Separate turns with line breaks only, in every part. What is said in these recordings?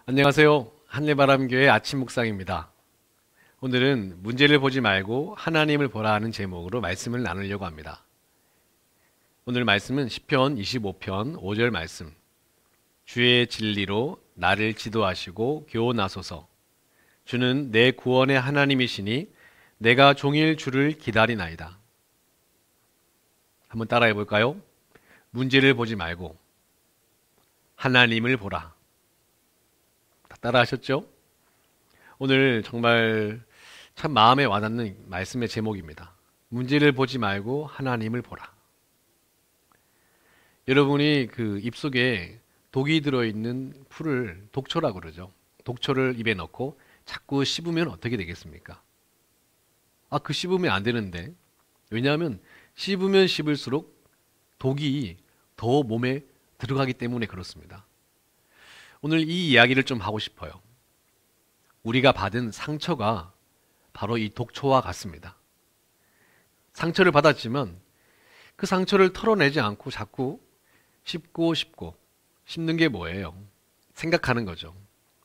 안녕하세요. 한례바람교회 아침 묵상입니다. 오늘은 문제를 보지 말고 하나님을 보라 하는 제목으로 말씀을 나누려고 합니다. 오늘 말씀은 시편 25편 5절 말씀. 주의 진리로 나를 지도하시고 교훈하소서. 주는 내 구원의 하나님이시니 내가 종일 주를 기다리나이다. 한번 따라해 볼까요? 문제를 보지 말고 하나님을 보라. 따라 하셨죠? 오늘 정말 참 마음에 와닿는 말씀의 제목입니다. 문제를 보지 말고 하나님을 보라. 여러분이 그 입속에 독이 들어있는 풀을 독초라고 그러죠. 독초를 입에 넣고 자꾸 씹으면 어떻게 되겠습니까? 그 씹으면 안 되는데. 왜냐하면 씹으면 씹을수록 독이 더 몸에 들어가기 때문에 그렇습니다. 오늘 이 이야기를 좀 하고 싶어요. 우리가 받은 상처가 바로 이 독초와 같습니다. 상처를 받았지만 그 상처를 털어내지 않고 자꾸 씹고 씹는 게 뭐예요? 생각하는 거죠.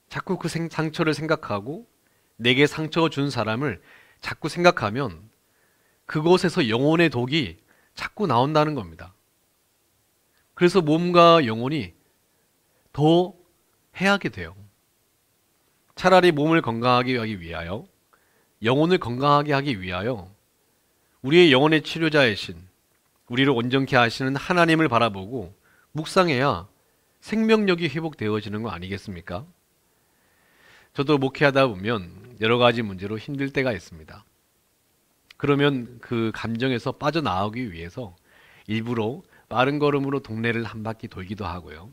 자꾸 그 상처를 생각하고 내게 상처 준 사람을 자꾸 생각하면 그곳에서 영혼의 독이 자꾸 나온다는 겁니다. 그래서 몸과 영혼이 더 해하게 돼요. 차라리 몸을 건강하게 하기 위하여, 영혼을 건강하게 하기 위하여 우리의 영혼의 치료자이신, 우리를 온전케 하시는 하나님을 바라보고 묵상해야 생명력이 회복되어지는 거 아니겠습니까? 저도 목회하다 보면 여러 가지 문제로 힘들 때가 있습니다. 그러면 그 감정에서 빠져나오기 위해서 일부러 빠른 걸음으로 동네를 한 바퀴 돌기도 하고요.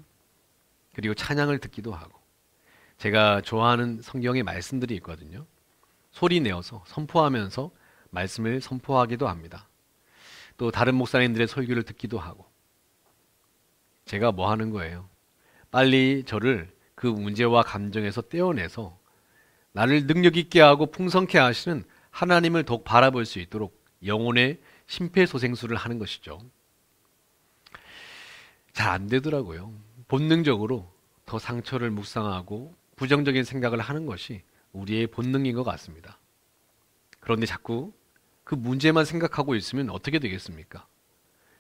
그리고 찬양을 듣기도 하고, 제가 좋아하는 성경의 말씀들이 있거든요. 소리 내어서 선포하면서 말씀을 선포하기도 합니다. 또 다른 목사님들의 설교를 듣기도 하고. 제가 뭐 하는 거예요? 빨리 저를 그 문제와 감정에서 떼어내서 나를 능력 있게 하고 풍성케 하시는 하나님을 더욱 바라볼 수 있도록 영혼의 심폐소생술을 하는 것이죠. 잘 안 되더라고요. 본능적으로 더 상처를 묵상하고 부정적인 생각을 하는 것이 우리의 본능인 것 같습니다. 그런데 자꾸 그 문제만 생각하고 있으면 어떻게 되겠습니까?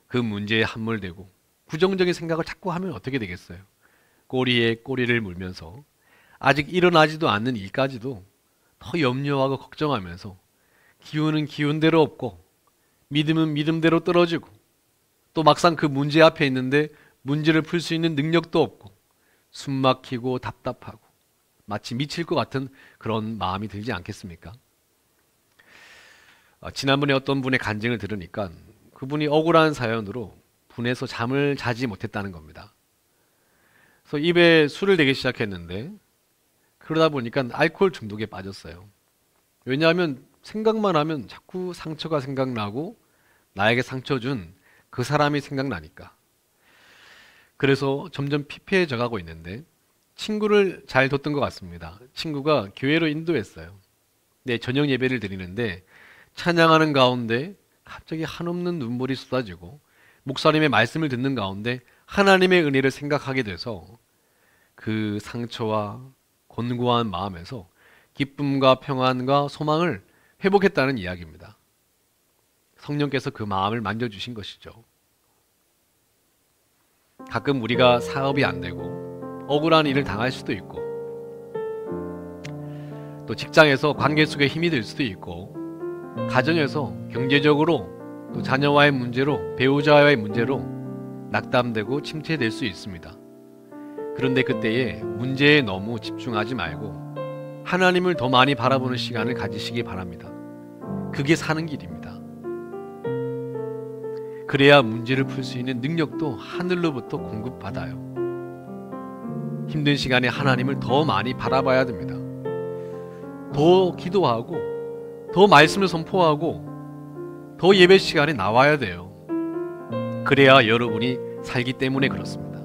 그 문제에 함몰되고 부정적인 생각을 자꾸 하면 어떻게 되겠어요? 꼬리에 꼬리를 물면서 아직 일어나지도 않는 일까지도 더 염려하고 걱정하면서 기운은 기운대로 없고 믿음은 믿음대로 떨어지고 또 막상 그 문제 앞에 있는데 문제를 풀 수 있는 능력도 없고 숨 막히고 답답하고 마치 미칠 것 같은 그런 마음이 들지 않겠습니까? 지난번에 어떤 분의 간증을 들으니까 그분이 억울한 사연으로 분해서 잠을 자지 못했다는 겁니다. 그래서 입에 술을 대기 시작했는데 그러다 보니까 알코올 중독에 빠졌어요. 왜냐하면 생각만 하면 자꾸 상처가 생각나고 나에게 상처 준 그 사람이 생각나니까. 그래서 점점 피폐해져 가고 있는데 친구를 잘 뒀던 것 같습니다. 친구가 교회로 인도했어요. 네, 저녁 예배를 드리는데 찬양하는 가운데 갑자기 한없는 눈물이 쏟아지고 목사님의 말씀을 듣는 가운데 하나님의 은혜를 생각하게 돼서 그 상처와 곤고한 마음에서 기쁨과 평안과 소망을 회복했다는 이야기입니다. 성령께서 그 마음을 만져주신 것이죠. 가끔 우리가 사업이 안 되고 억울한 일을 당할 수도 있고 또 직장에서 관계 속에 힘이 들 수도 있고 가정에서 경제적으로 또 자녀와의 문제로 배우자와의 문제로 낙담되고 침체될 수 있습니다. 그런데 그때에 문제에 너무 집중하지 말고 하나님을 더 많이 바라보는 시간을 가지시기 바랍니다. 그게 사는 길입니다. 그래야 문제를 풀 수 있는 능력도 하늘로부터 공급받아요. 힘든 시간에 하나님을 더 많이 바라봐야 됩니다. 더 기도하고 더 말씀을 선포하고 더 예배 시간에 나와야 돼요. 그래야 여러분이 살기 때문에 그렇습니다.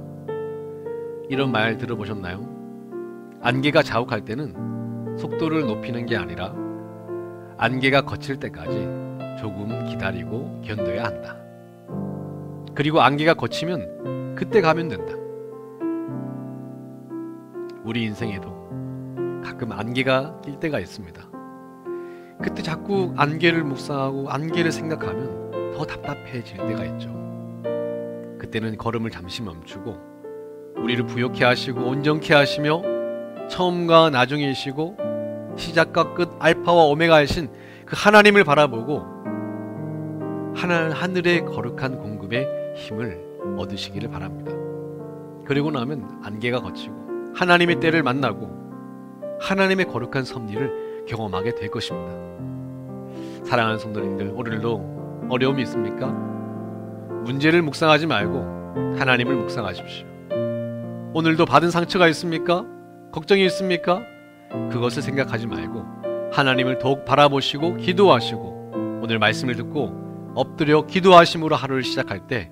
이런 말 들어보셨나요? 안개가 자욱할 때는 속도를 높이는 게 아니라 안개가 거칠 때까지 조금 기다리고 견뎌야 한다. 그리고 안개가 거치면 그때 가면 된다. 우리 인생에도 가끔 안개가 낄 때가 있습니다. 그때 자꾸 안개를 묵상하고 안개를 생각하면 더 답답해질 때가 있죠. 그때는 걸음을 잠시 멈추고 우리를 부욕케 하시고 온전케 하시며 처음과 나중이시고 시작과 끝 알파와 오메가이신 그 하나님을 바라보고 하늘의 거룩한 공급의 힘을 얻으시기를 바랍니다. 그리고 나면 안개가 걷히고 하나님의 때를 만나고 하나님의 거룩한 섭리를 경험하게 될 것입니다. 사랑하는 성도님들, 오늘도 어려움이 있습니까? 문제를 묵상하지 말고 하나님을 묵상하십시오. 오늘도 받은 상처가 있습니까? 걱정이 있습니까? 그것을 생각하지 말고 하나님을 더욱 바라보시고 기도하시고 오늘 말씀을 듣고 엎드려 기도하심으로 하루를 시작할 때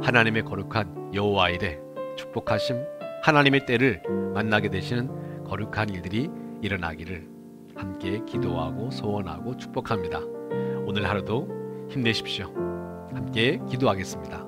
하나님의 거룩한 여호와 이레 축복하심, 하나님의 때를 만나게 되시는 거룩한 일들이 일어나기를 함께 기도하고 소원하고 축복합니다. 오늘 하루도 힘내십시오. 함께 기도하겠습니다.